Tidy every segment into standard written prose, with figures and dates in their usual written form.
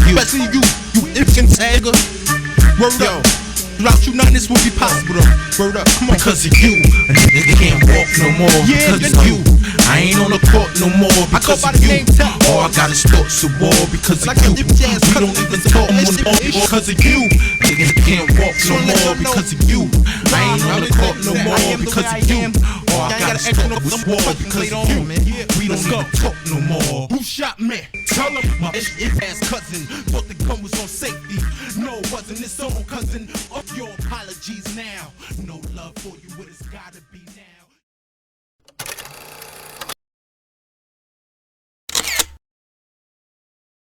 you. Especially you Egyptian tagger. Word up. Without you, none of this would be possible though. Word up, come on. Because of you, a nigga can't walk no more. Yeah, Because of you, I ain't on the court no more. I go Because by of the you, name Tap. all I got is thoughts of war. Because of Like you, a jazz we cut don't with even the talk shit, no more. shit. Because of you, niggas can't walk no more. Because of you, I ain't on the court no more. Because of you, all I got is thoughts of war. Because of you, we don't even talk no more. Who shot me? Tell him my ass cousin thought the gun was on safety. No, it wasn't his own cousin. Up your apologies now. No love for you, what it's gotta be now.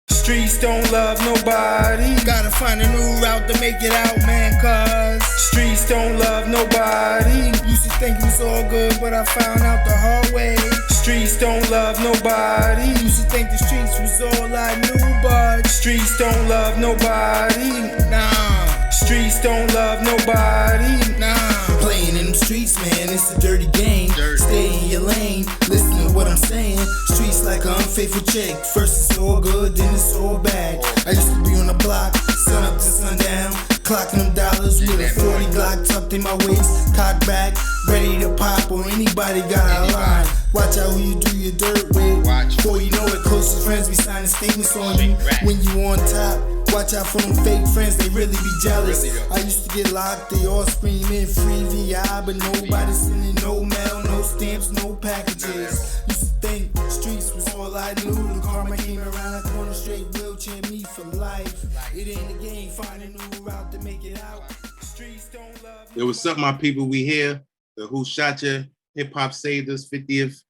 Streets don't love nobody. Gotta find a new route to make it out, man, cause streets don't love nobody. Used to think it was all good, but I found out the hard way. Streets don't love nobody. Used to think the streets was all I knew, but streets don't love nobody. Nah, streets don't love nobody. Nah, playing in them streets, man, it's a dirty game. Stay in your lane, listen to what I'm saying. Streets like an unfaithful chick. First it's all good, then it's all bad. I used to be on the block, sun up to sundown, clocking them dollars with a 40 Glock tucked in my waist, cocked back, ready to pop on anybody got a line. Watch out who you do your dirt with. Before you know it, closest friends be signing statements on you. When you on top, watch out for them fake friends, they really be jealous. I used to get locked, they all screaming free VI, but nobody sending no mail, no stamps, no packages. Used to think streets was all I knew. The karma came around the corner, straight wheelchair me for life. It ain't a game, find a new route to make it out. Streets don't love. Yo, what's up, my people? We here. The Who Shot Ya Hip Hop Saved Us 50th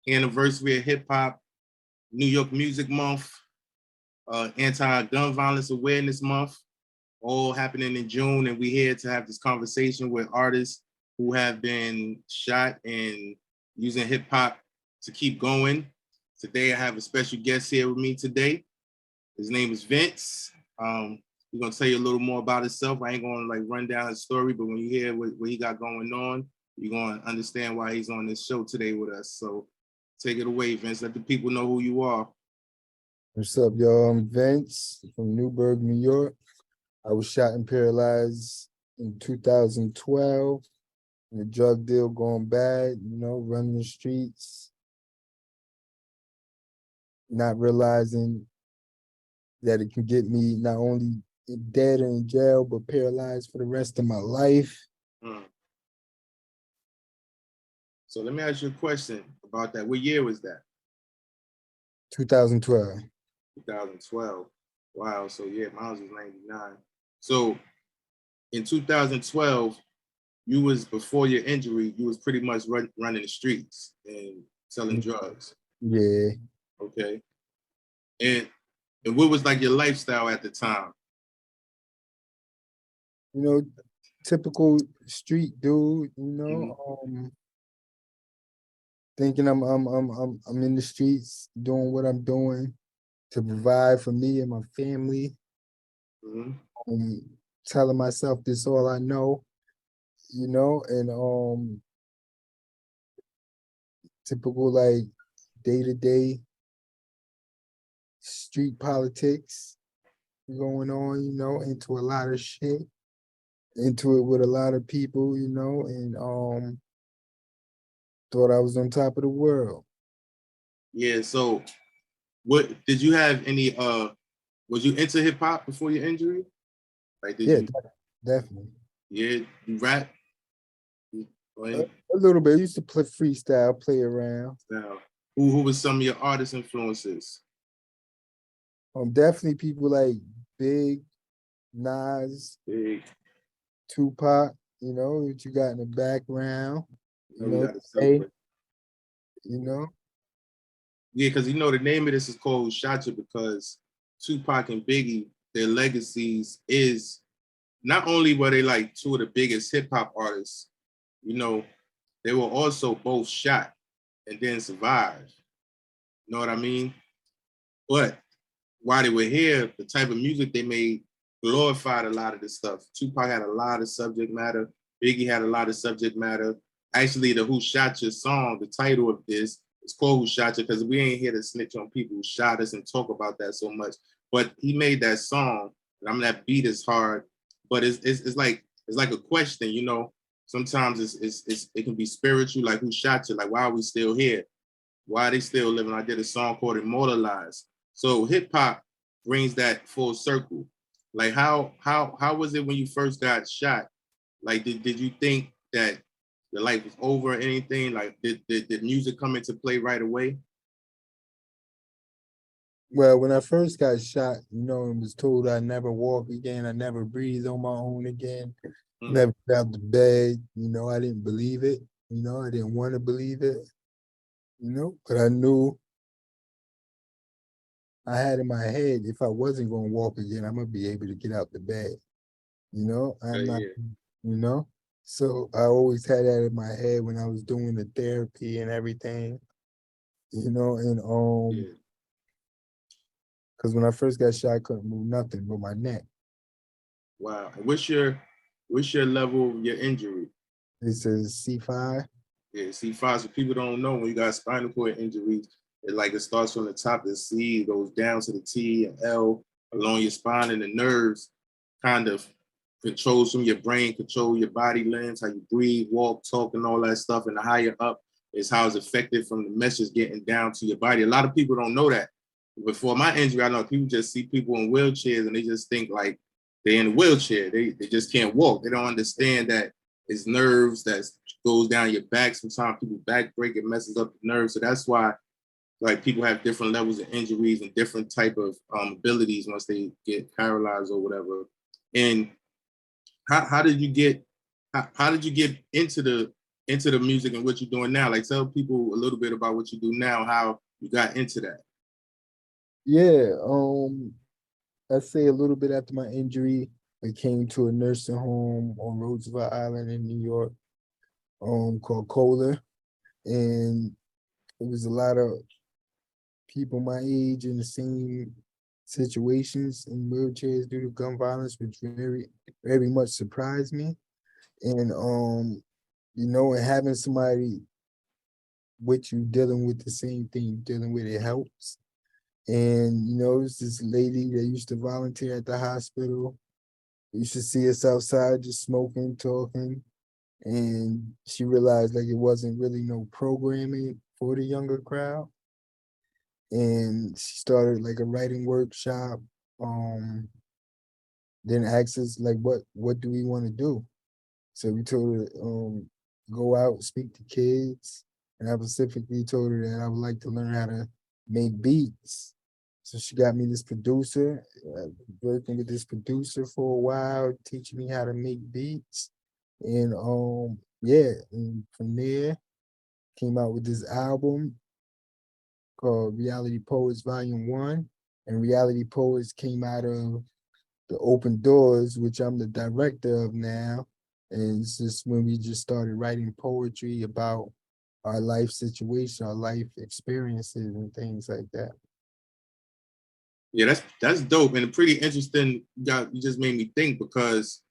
anniversary of hip hop, New York Music Month, Anti-Gun Violence Awareness Month, all happening in June. And we're here to have this conversation with artists who have been shot and using hip hop to keep going. Today, I have a special guest here with me today. His name is Vince. He's gonna tell you a little more about himself. I ain't gonna like run down his story, but when you hear what he got going on, you're gonna understand why he's on this show today with us. So take it away, Vince. Let the people know who you are. What's up, y'all? I'm Vince from Newburgh, New York. I was shot and paralyzed in 2012. The drug deal going bad, running the streets, not realizing that it can get me not only dead or in jail, but paralyzed for the rest of my life. So let me ask you a question about that. What year was that? 2012. 2012. Wow. So yeah, mine was 99. So in 2012, you was, before your injury, you was pretty much running the streets and selling drugs. Yeah. Okay. And what was like your lifestyle at the time? Typical street dude, thinking I'm in the streets doing what I'm doing to provide for me and my family. Telling myself this all I know, and typical like day-to-day street politics going on, into a lot of shit, into it with a lot of people, and thought I was on top of the world. Yeah, so what did you have any was you into hip hop before your injury? Like Definitely. Yeah, you rap? A little bit. I used to play freestyle, play around. Now, who was some of your artist influences? Definitely people like Big, Nas, Big, Tupac, what you got in the background. Hey, Yeah, because the name of this is called Who Shot Ya because Tupac and Biggie, their legacies is not only were they like two of the biggest hip hop artists, they were also both shot and then survived. You know what I mean? But while they were here, the type of music they made glorified a lot of this stuff. Tupac had a lot of subject matter. Biggie had a lot of subject matter. Actually, the Who Shot Ya song, the title of this, is called Who Shot Ya because we ain't here to snitch on people who shot us and talk about that so much. but he made that song. And I mean, that beat is hard, but it's like a question, you know. Sometimes it can be spiritual, like who shot you? Like, why are we still here? Why are they still living? I did a song called Immortalized. So hip hop brings that full circle. Like how was it when you first got shot? Like did you think that your life was over or anything? Like did music come into play right away? Well, when I first got shot, you know, and was told I never walk again, I never breathe on my own again, never get out the bed, you know, I didn't believe it. You know, I didn't want to believe it, you know, but I knew I had in my head if I wasn't going to walk again, I'm going to be able to get out the bed. You know, I'm not, Yeah, you know, so I always had that in my head when I was doing the therapy and everything, you know, and yeah. because when I first got shot, I couldn't move nothing but my neck. Wow. And what's your level of your injury? It says C5. Yeah, C5. So people don't know when you got spinal cord injuries, it starts from the top of the C, goes down to the T and L along your spine, and the nerves kind of controls from your brain, control your body limbs, how you breathe, walk, talk, and all that stuff. And the higher up is how it's affected from the message getting down to your body. A lot of people don't know that. Before my injury, I know people just see people in wheelchairs and they just think like they're in a wheelchair. They just can't walk. They don't understand that it's nerves that goes down your back. Sometimes people back break, it messes up the nerves. So that's why like people have different levels of injuries and different type of abilities once they get paralyzed or whatever. And how did you get how did you get into the music and what you're doing now? Like tell people a little bit about what you do now, how you got into that. Yeah, I say a little bit after my injury, I came to a nursing home on Roosevelt Island in New York, called Kohler, and it was a lot of people my age in the same situations in wheelchairs due to gun violence, which very much surprised me. And you know, and having somebody with you dealing with the same thing you're dealing with, it helps. And you know, there's this lady that used to volunteer at the hospital. You should see us outside just smoking, talking. And she realized like it wasn't really no programming for the younger crowd. And she started like a writing workshop. Um, then asked us like what do we want to do? So we told her go out, speak to kids. And I specifically told her that I would like to learn how to make beats. So she got me this producer, working with this producer for a while, teaching me how to make beats. And yeah, and from there came out with this album called Reality Poets Volume 1. And Reality Poets came out of the Open Doors, which I'm the director of now. And it's just when we just started writing poetry about our life situation, our life experiences and things like that. Yeah, that's dope and pretty interesting. You just made me think because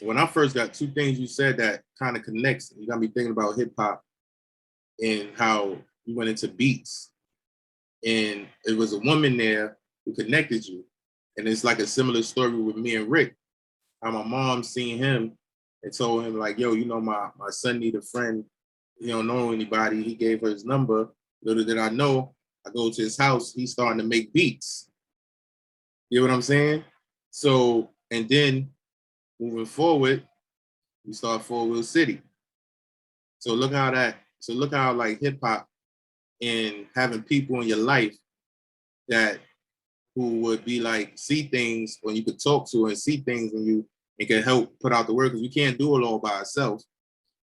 when I first got two things you said that kind of connects. You got me thinking about hip hop and how you went into beats. And it was a woman there who connected you. And it's like a similar story with me and Rick. How my mom seen him and told him like, yo, you know, my son need a friend. He don't know anybody. He gave her his number. Little did I know, I go to his house, he's starting to make beats. You know what I'm saying? So, and then moving forward, we start Four Wheel City. So look how like hip hop and having people in your life that who would be like see things when you could talk to and see things when you and can help put out the word because we can't do it all by ourselves.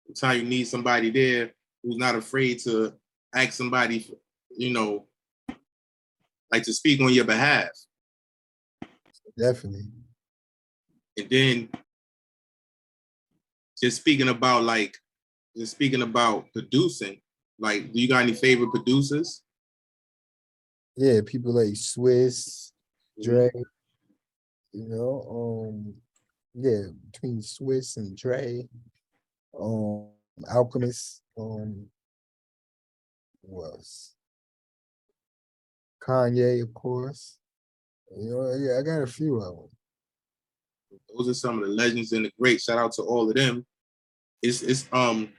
Sometimes you need somebody there who's not afraid to ask somebody, you know, like to speak on your behalf. Definitely. And then just speaking about producing, like, do you got any favorite producers? Yeah, people like Swiss, Mhm. Dre, you know, yeah, between Swiss and Dre, um, Alchemist, who else? Kanye, of course. You know, yeah, I got a few of them. Those are some of the legends and the greats. Shout out to all of them. It's kind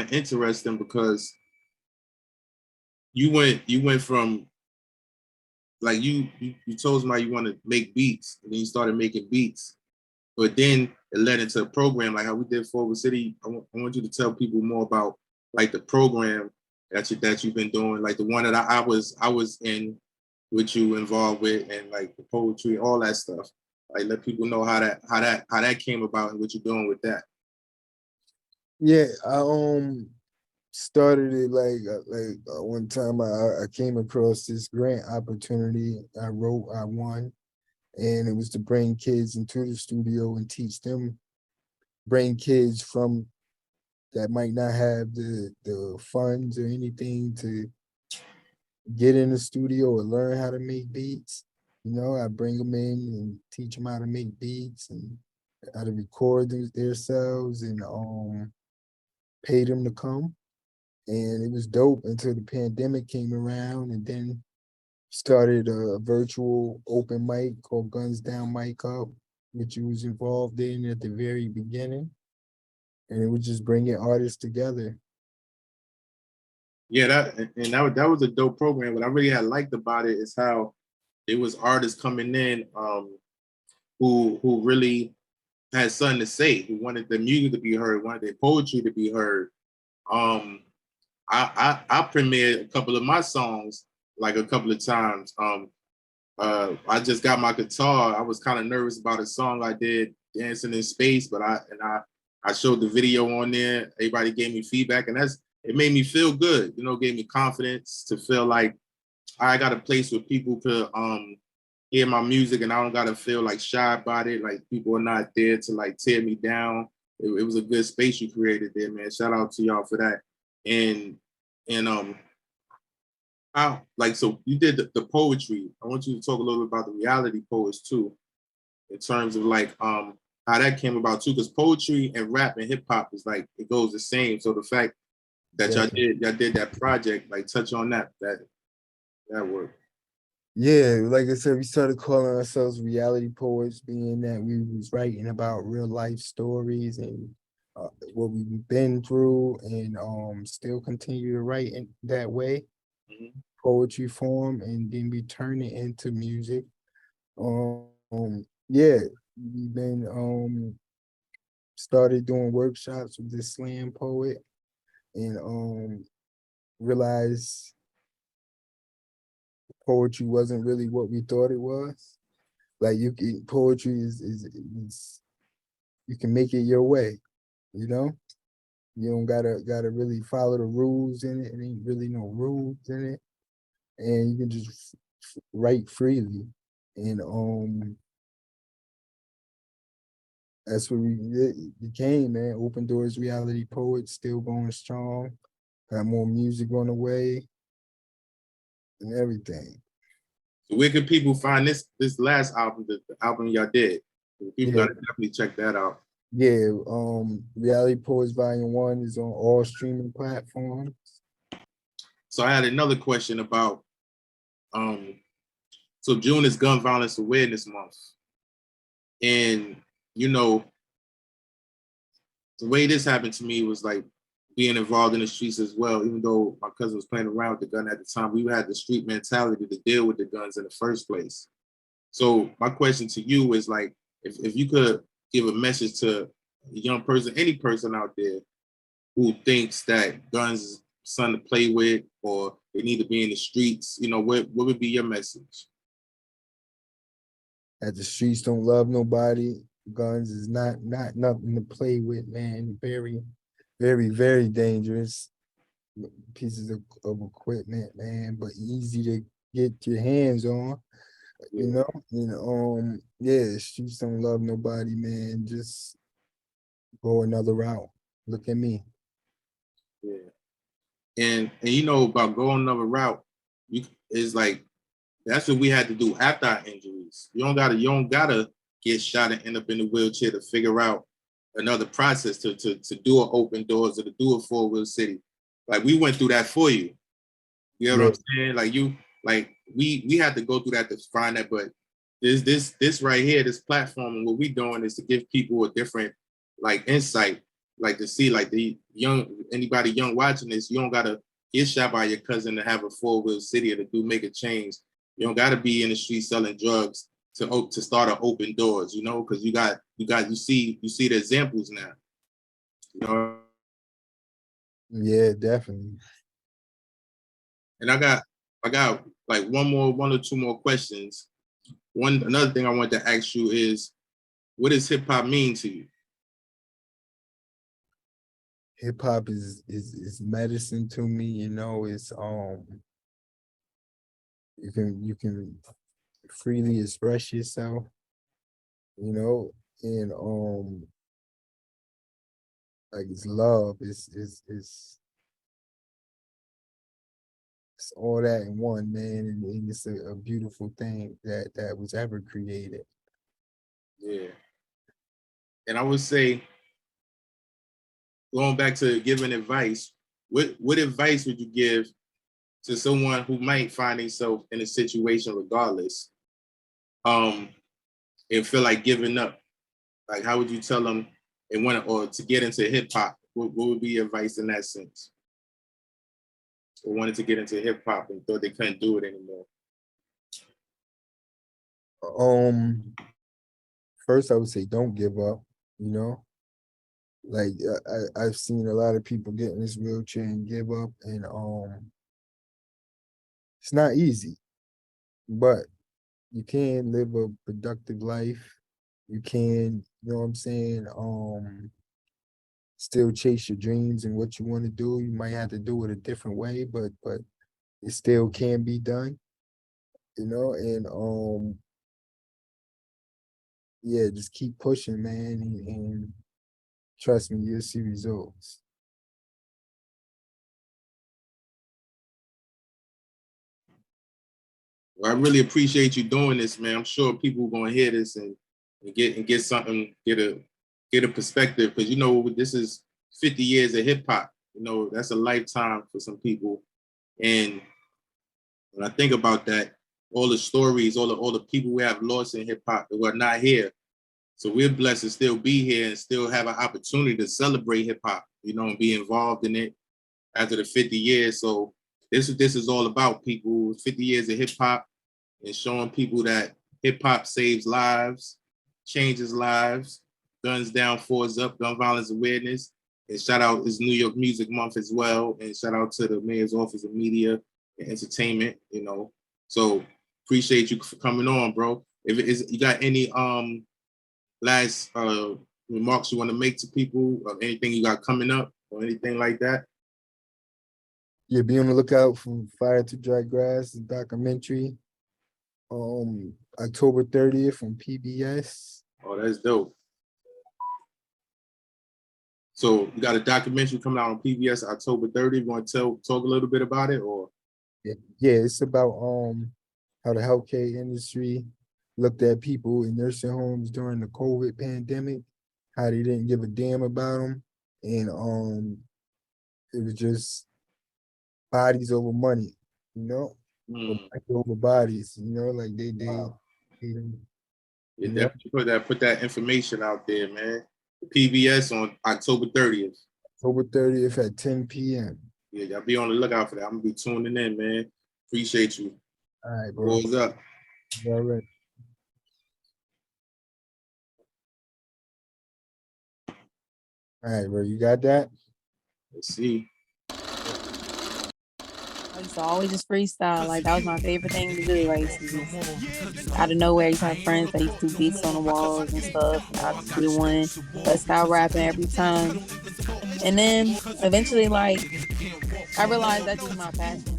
of interesting because you went from like you told somebody you want to make beats, and then you started making beats, but then it led into a program like how we did Forward City. I want you to tell people more about like the program that you've been doing, like the one that I was in with you involved with, and like the poetry, all that stuff. Like let people know how that came about and what you're doing with that. Yeah, I started it one time I came across this grant opportunity. I won, and it was to bring kids into the studio and teach them, bring kids from that might not have the funds or anything to get in the studio or learn how to make beats. You know, I bring them in and teach them how to make beats and how to record themselves, and pay them to come. And it was dope until the pandemic came around, and then started a virtual open mic called Guns Down Mic Up, which you was involved in at the very beginning. And it was just bringing artists together. Yeah, that was a dope program. What I really had liked about it is how there was artists coming in who really had something to say, who wanted their music to be heard, wanted their poetry to be heard. I premiered a couple of my songs like a couple of times. I just got my guitar. I was kind of nervous about a song I did, Dancing in Space, but I showed the video on there. Everybody gave me feedback, and it made me feel good. You know, gave me confidence to feel like I got a place where people could hear my music, and I don't gotta feel like shy about it. Like people are not there to like tear me down. It was a good space you created there, man. Shout out to y'all for that. And how like so you did the poetry. I want you to talk a little bit about the reality poets too, in terms of like how that came about too, because poetry and rap and hip hop is like it goes the same. So the fact that y'all did that project, like touch on that work. Yeah, like I said, we started calling ourselves reality poets, being that we was writing about real life stories and what we've been through, and still continue to write in that way, poetry form, and then we turn it into music. Yeah, we've been started doing workshops with this slam poet, and realized poetry wasn't really what we thought it was. Like poetry is you can make it your way, you know. You don't gotta really follow the rules in it. It ain't really no rules in it, and you can just write freely. And that's what we became, man. Open Doors Reality Poets, still going strong. Got more music on the way and everything. So where can people find this last album, the album y'all did? People Yeah. gotta definitely check that out. Yeah, Reality Poets Volume 1 is on all streaming platforms. So I had another question about so June is Gun Violence Awareness Month. And you know, the way this happened to me was like being involved in the streets as well. Even though my cousin was playing around with the gun at the time, we had the street mentality to deal with the guns in the first place. So my question to you is like, if you could give a message to a young person, any person out there who thinks that guns is something to play with or they need to be in the streets, you know, what would be your message? That the streets don't love nobody. Guns is not nothing to play with, man. Very, very, very dangerous pieces of equipment, man, but easy to get your hands on. You know, and yeah, streets don't love nobody, man. Just go another route. Look at me. Yeah. And you know about going another route, is like that's what we had to do after our injuries. You don't gotta get shot and end up in the wheelchair to figure out another process to do an open doors or to do a Forward City. Like we went through that for you. You know what I'm saying? Like we had to go through that to find that, but this right here, this platform, and what we doing is to give people a different like insight, like to see like anybody young watching this, you don't gotta get shot by your cousin to have a 4-wheel city or to make a change. You don't gotta be in the street selling drugs to start to open doors, you know, because you see the examples now. You know? Yeah, definitely. And I got like one or two more questions. Another thing I want to ask you is, what does hip hop mean to you? Hip hop is medicine to me, you know. It's you can freely express yourself, you know, and like it's love, it's all that in one, man, and it's a beautiful thing that was ever created. Yeah. And I would say, going back to giving advice, what advice would you give to someone who might find themselves in a situation regardless, and feel like giving up? Like, how would you tell them they want or to get into hip hop? What would be your advice in that sense? Or wanted to get into hip hop and thought they couldn't do it anymore? First I would say don't give up, you know. Like I've seen a lot of people get in this wheelchair and give up, and it's not easy, but you can live a productive life. You can, you know what I'm saying, still chase your dreams and what you want to do. You might have to do it a different way, but it still can be done, you know, and yeah, just keep pushing, man, and trust me, you'll see results. Well, I really appreciate you doing this, man. I'm sure people are gonna hear this and get something, get a perspective, because you know this is 50 years of hip hop. You know, that's a lifetime for some people. And when I think about that, all the stories, all the people we have lost in hip hop that were not here. So we're blessed to still be here and still have an opportunity to celebrate hip hop, you know, and be involved in it after the 50 years. So this is all about, people. 50 years of hip hop and showing people that hip hop saves lives, changes lives. Guns down, fours up, gun violence awareness. And shout out, it's New York Music Month as well. And shout out to the Mayor's Office of Media and Entertainment, you know. So appreciate you for coming on, bro. If you got any last remarks you want to make to people, or anything you got coming up or anything like that? Yeah, be on the lookout for Fire to Dry Grass, the documentary. October 30th on PBS. Oh, that's dope. So you got a documentary coming out on PBS October 30th. You want to talk a little bit about it, or? Yeah, it's about how the healthcare industry looked at people in nursing homes during the COVID pandemic, how they didn't give a damn about them, and it was just bodies over money, you know, over bodies, you know, like they Wow. didn't. Yeah, definitely put that information out there, man. PBS on October 30th. October 30th at 10 p.m. Yeah, y'all be on the lookout for that. I'm gonna be tuning in, man. Appreciate you. All right, bro. What's up? All right. All right, bro. You got that? Let's see. I used to always just freestyle. Like, that was my favorite thing to do. Like, just out of nowhere, I used to have friends that used to do beats on the walls and stuff. And I just be the one that style rapping every time. And then eventually, like, I realized that's just my passion.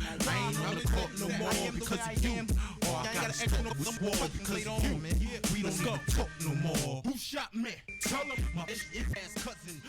We don't talk no more. Who shot me? Tell him my cousin.